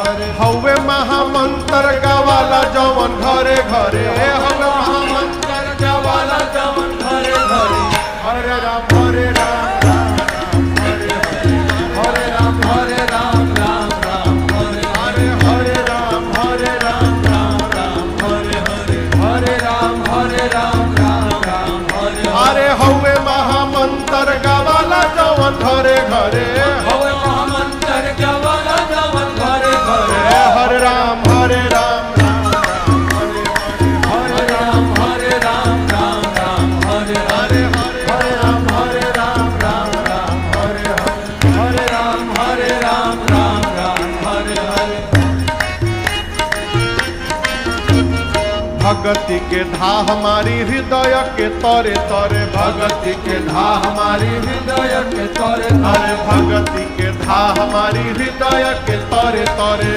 हवे महामंत्र गावाला जवन घरे घरे हवे महामंत्र गावाला जवन घरे घरे हरे राम हरे राम हरे राम राम राम हरे हरे राम राम राम हरे हरे राम हरे अरे हवे महामंत्र गावाला जवन घरे घरे हवे महामंत्र गावाला जवन घरे घरे हरे राम राम हरे राम राम राम हरे हरे राम राम राम हरे हरे राम राम राम हरे हरे भगति के धा हमारी हृदय के तरे तरे भगति के धा हमारी हृदय के तोरे अरे भगति के धा हमारी हृदय के तरे तरे